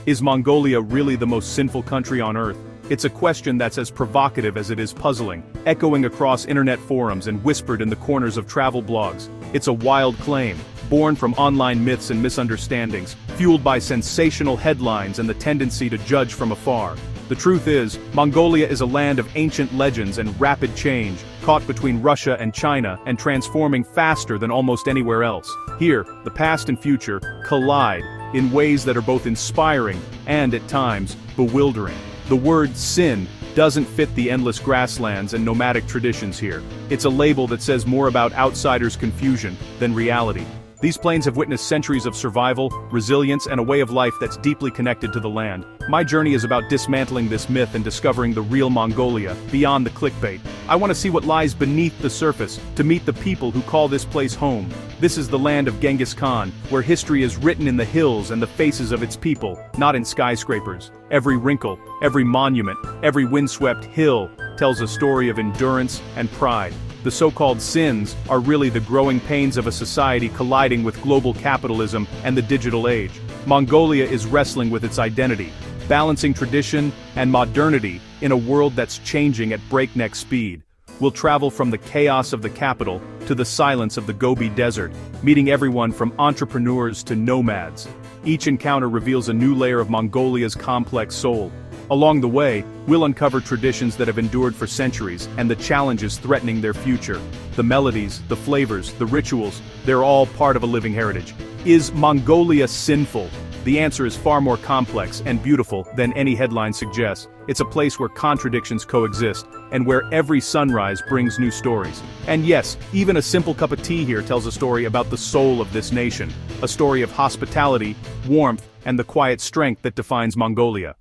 Is Mongolia really the most sinful country on Earth? It's a question that's as provocative as it is puzzling, echoing across internet forums and whispered in the corners of travel blogs. It's a wild claim, born from online myths and misunderstandings, fueled by sensational headlines and the tendency to judge from afar. The truth is, Mongolia is a land of ancient legends and rapid change, caught between Russia and China and transforming faster than almost anywhere else. Here, the past and future collide in ways that are both inspiring and, at times, bewildering. The word sin doesn't fit the endless grasslands and nomadic traditions here. It's a label that says more about outsiders' confusion than reality. These plains have witnessed centuries of survival, resilience, and a way of life that's deeply connected to the land. My journey is about dismantling this myth and discovering the real Mongolia, beyond the clickbait. I want to see what lies beneath the surface, to meet the people who call this place home. This is the land of Genghis Khan, where history is written in the hills and the faces of its people, not in skyscrapers. Every wrinkle, every monument, every windswept hill tells a story of endurance and pride. The so-called sins are really the growing pains of a society colliding with global capitalism and the digital age. Mongolia is wrestling with its identity, balancing tradition and modernity in a world that's changing at breakneck speed. We'll travel from the chaos of the capital to the silence of the Gobi Desert, meeting everyone from entrepreneurs to nomads. Each encounter reveals a new layer of Mongolia's complex soul. Along the way, we'll uncover traditions that have endured for centuries and the challenges threatening their future. The melodies, the flavors, the rituals, they're all part of a living heritage. Is Mongolia sinful? The answer is far more complex and beautiful than any headline suggests. It's a place where contradictions coexist, and where every sunrise brings new stories. And yes, even a simple cup of tea here tells a story about the soul of this nation. A story of hospitality, warmth, and the quiet strength that defines Mongolia.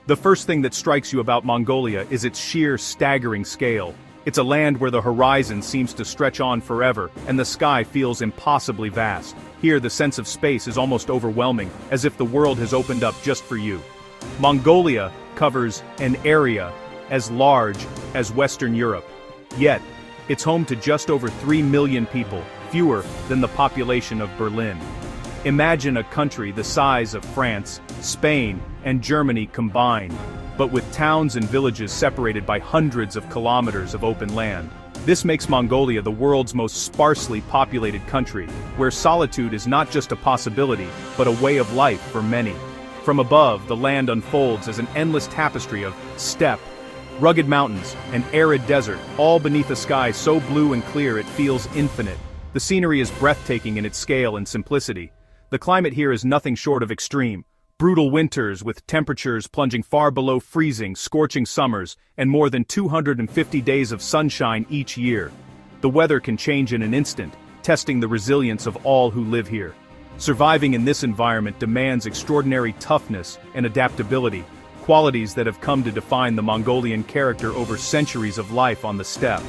The first thing that strikes you about Mongolia is its sheer staggering scale. It's a land where the horizon seems to stretch on forever, and the sky feels impossibly vast. Here the sense of space is almost overwhelming, as if the world has opened up just for you. Mongolia covers an area as large as Western Europe. Yet, it's home to just over 3 million people, fewer than the population of Berlin. Imagine a country the size of France, Spain, and Germany combined, but with towns and villages separated by hundreds of kilometers of open land. This makes Mongolia the world's most sparsely populated country, where solitude is not just a possibility, but a way of life for many. From above, the land unfolds as an endless tapestry of steppe, rugged mountains, and arid desert, all beneath a sky so blue and clear it feels infinite. The scenery is breathtaking in its scale and simplicity. The climate here is nothing short of extreme. Brutal winters with temperatures plunging far below freezing, scorching summers, and more than 250 days of sunshine each year. The weather can change in an instant, testing the resilience of all who live here. Surviving in this environment demands extraordinary toughness and adaptability, qualities that have come to define the Mongolian character over centuries of life on the steppe.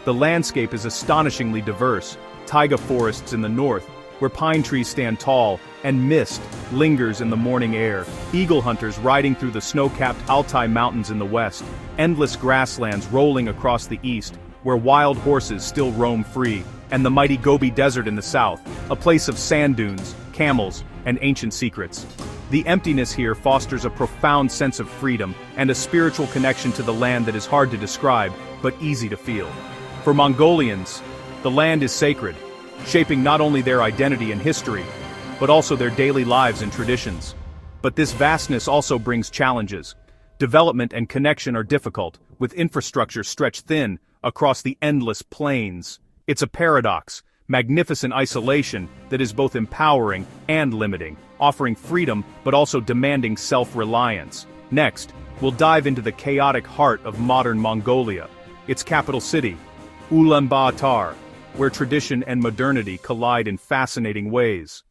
The landscape is astonishingly diverse: taiga forests in the north, where pine trees stand tall, and mist lingers in the morning air, eagle hunters riding through the snow-capped Altai Mountains in the west, endless grasslands rolling across the east, where wild horses still roam free, and the mighty Gobi Desert in the south, a place of sand dunes, camels, and ancient secrets. The emptiness here fosters a profound sense of freedom and a spiritual connection to the land that is hard to describe, but easy to feel. For Mongolians, the land is sacred, shaping not only their identity and history, but also their daily lives and traditions. But this vastness also brings challenges. Development and connection are difficult, with infrastructure stretched thin across the endless plains. It's a paradox, magnificent isolation that is both empowering and limiting, offering freedom but also demanding self-reliance. Next, we'll dive into the chaotic heart of modern Mongolia, its capital city, Ulaanbaatar, where tradition and modernity collide in fascinating ways.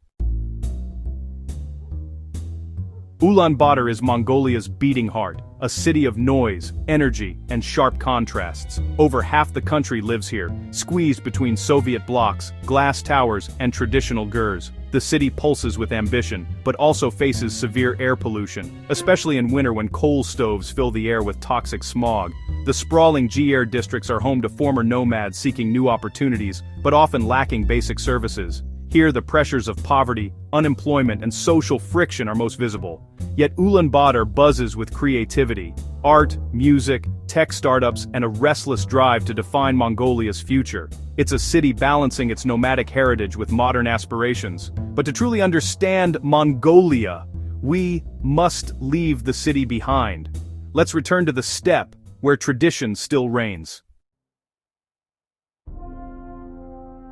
Ulaanbaatar is Mongolia's beating heart, a city of noise, energy, and sharp contrasts. Over half the country lives here, squeezed between Soviet blocks, glass towers, and traditional gurs. The city pulses with ambition, but also faces severe air pollution, especially in winter when coal stoves fill the air with toxic smog. The sprawling GR districts are home to former nomads seeking new opportunities, but often lacking basic services. Here the pressures of poverty, unemployment and social friction are most visible. Yet Ulaanbaatar buzzes with creativity, art, music, tech startups and a restless drive to define Mongolia's future. It's a city balancing its nomadic heritage with modern aspirations. But to truly understand Mongolia, we must leave the city behind. Let's return to the steppe, where tradition still reigns.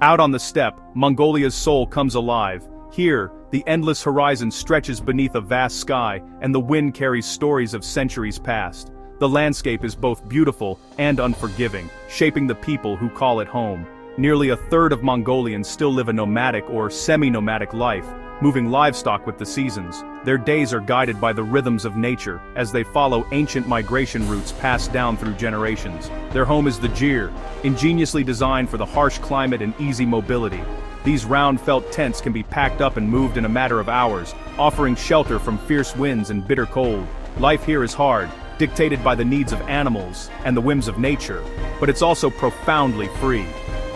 Out on the steppe, Mongolia's soul comes alive. Here, the endless horizon stretches beneath a vast sky, and the wind carries stories of centuries past. The landscape is both beautiful and unforgiving, shaping the people who call it home. Nearly a third of Mongolians still live a nomadic or semi-nomadic life, moving livestock with the seasons. Their days are guided by the rhythms of nature, as they follow ancient migration routes passed down through generations. Their home is the Jir, ingeniously designed for the harsh climate and easy mobility. These round felt tents can be packed up and moved in a matter of hours, offering shelter from fierce winds and bitter cold. Life here is hard, dictated by the needs of animals and the whims of nature, but it's also profoundly free.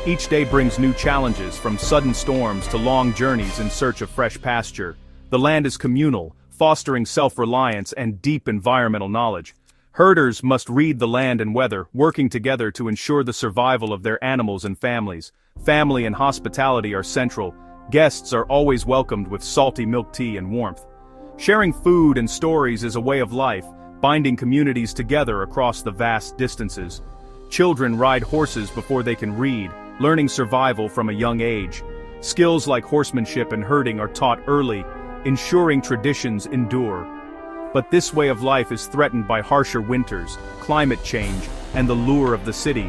Each day brings new challenges, from sudden storms to long journeys in search of fresh pasture. The land is communal, fostering self-reliance and deep environmental knowledge. Herders must read the land and weather, working together to ensure the survival of their animals and families. Family and hospitality are central. Guests are always welcomed with salty milk tea and warmth. Sharing food and stories is a way of life, binding communities together across the vast distances. Children ride horses before they can read, learning survival from a young age. Skills like horsemanship and herding are taught early, ensuring traditions endure. But this way of life is threatened by harsher winters, climate change, and the lure of the city.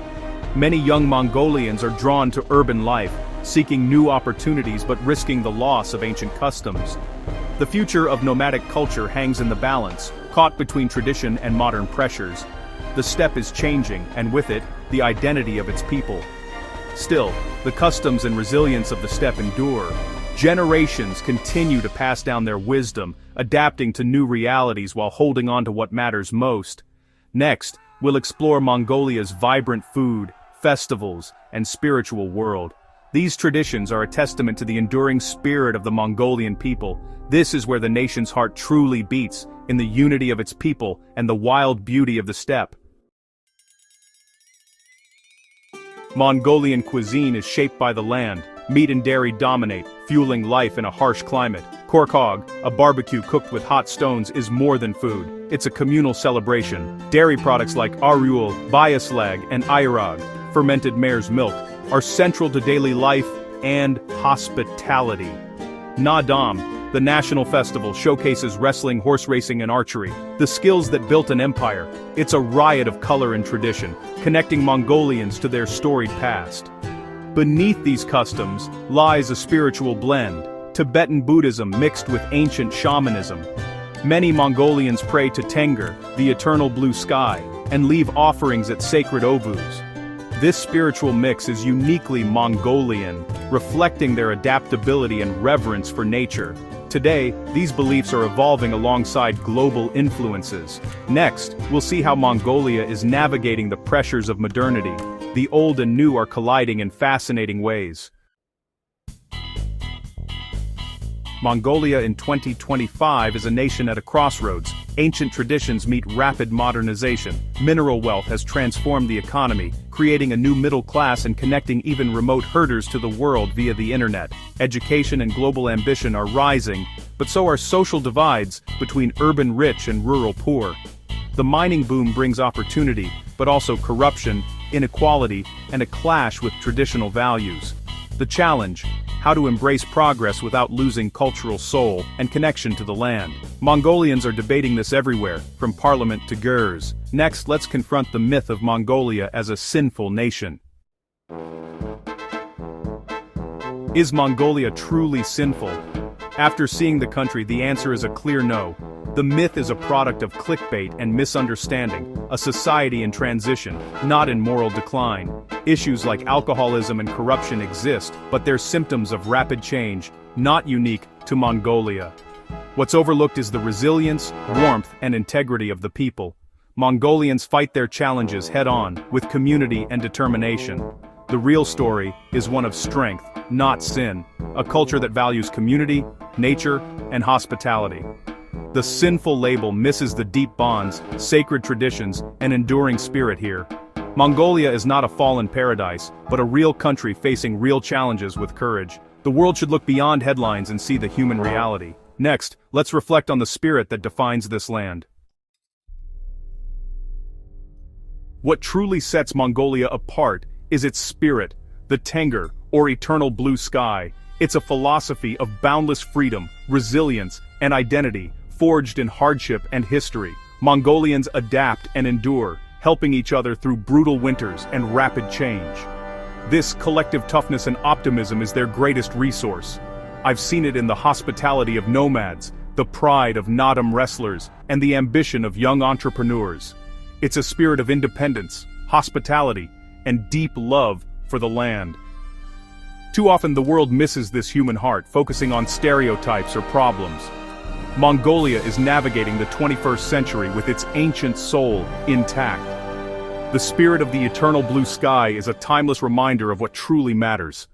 Many young Mongolians are drawn to urban life, seeking new opportunities but risking the loss of ancient customs. The future of nomadic culture hangs in the balance, caught between tradition and modern pressures. The steppe is changing, and with it, the identity of its people. Still, the customs and resilience of the steppe endure. Generations continue to pass down their wisdom, adapting to new realities while holding on to what matters most. Next, we'll explore Mongolia's vibrant food, festivals, and spiritual world. These traditions are a testament to the enduring spirit of the Mongolian people. This is where the nation's heart truly beats, in the unity of its people and the wild beauty of the steppe. Mongolian cuisine is shaped by the land. Meat and dairy dominate, fueling life in a harsh climate. Korkhog, a barbecue cooked with hot stones, is more than food. It's a communal celebration. Dairy products like arul, bayaslag, and ayrag, fermented mare's milk, are central to daily life and hospitality. Nadam, the national festival, showcases wrestling, horse racing, and archery, the skills that built an empire. It's a riot of color and tradition, connecting Mongolians to their storied past. Beneath these customs lies a spiritual blend, Tibetan Buddhism mixed with ancient shamanism. Many Mongolians pray to Tengri, the eternal blue sky, and leave offerings at sacred ovus. This spiritual mix is uniquely Mongolian, reflecting their adaptability and reverence for nature. Today, these beliefs are evolving alongside global influences. Next, we'll see how Mongolia is navigating the pressures of modernity. The old and new are colliding in fascinating ways. Mongolia in 2025 is a nation at a crossroads. Ancient traditions meet rapid modernization. Mineral wealth has transformed the economy, creating a new middle class and connecting even remote herders to the world via the internet. Education and global ambition are rising, but so are social divides between urban rich and rural poor. The mining boom brings opportunity, but also corruption, inequality, and a clash with traditional values. The challenge: how to embrace progress without losing cultural soul and connection to the land. Mongolians are debating this everywhere, from parliament to gurs. Next, let's confront the myth of Mongolia as a sinful nation. Is Mongolia truly sinful? After seeing the country, the answer is a clear no. The myth is a product of clickbait and misunderstanding, a society in transition, not in moral decline. Issues like alcoholism and corruption exist, but they're symptoms of rapid change, not unique to Mongolia. What's overlooked is the resilience, warmth, and integrity of the people. Mongolians fight their challenges head-on, with community and determination. The real story is one of strength, not sin. A culture that values community, nature, and hospitality. The sinful label misses the deep bonds, sacred traditions, and enduring spirit here. Mongolia is not a fallen paradise, but a real country facing real challenges with courage. The world should look beyond headlines and see the human reality. Next, let's reflect on the spirit that defines this land. What truly sets Mongolia apart is its spirit, the Tenger, or eternal blue sky. It's a philosophy of boundless freedom, resilience, and identity, forged in hardship and history. Mongolians adapt and endure, helping each other through brutal winters and rapid change. This collective toughness and optimism is their greatest resource. I've seen it in the hospitality of nomads, the pride of Nadam wrestlers, and the ambition of young entrepreneurs. It's a spirit of independence, hospitality, and deep love for the land. Too often the world misses this human heart, focusing on stereotypes or problems. Mongolia is navigating the 21st century with its ancient soul intact. The spirit of the eternal blue sky is a timeless reminder of what truly matters.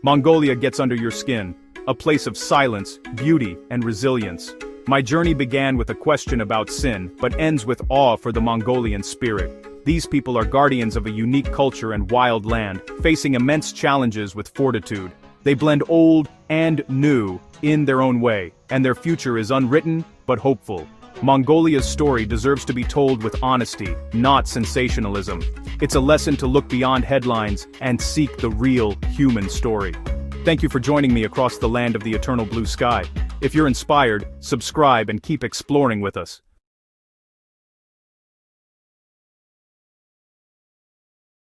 Mongolia gets under your skin, a place of silence, beauty, and resilience. My journey began with a question about sin, but ends with awe for the Mongolian spirit. These people are guardians of a unique culture and wild land, facing immense challenges with fortitude. They blend old and new in their own way, and their future is unwritten but hopeful. Mongolia's story deserves to be told with honesty, not sensationalism. It's a lesson to look beyond headlines and seek the real human story. Thank you for joining me across the land of the eternal blue sky. If you're inspired, subscribe and keep exploring with us.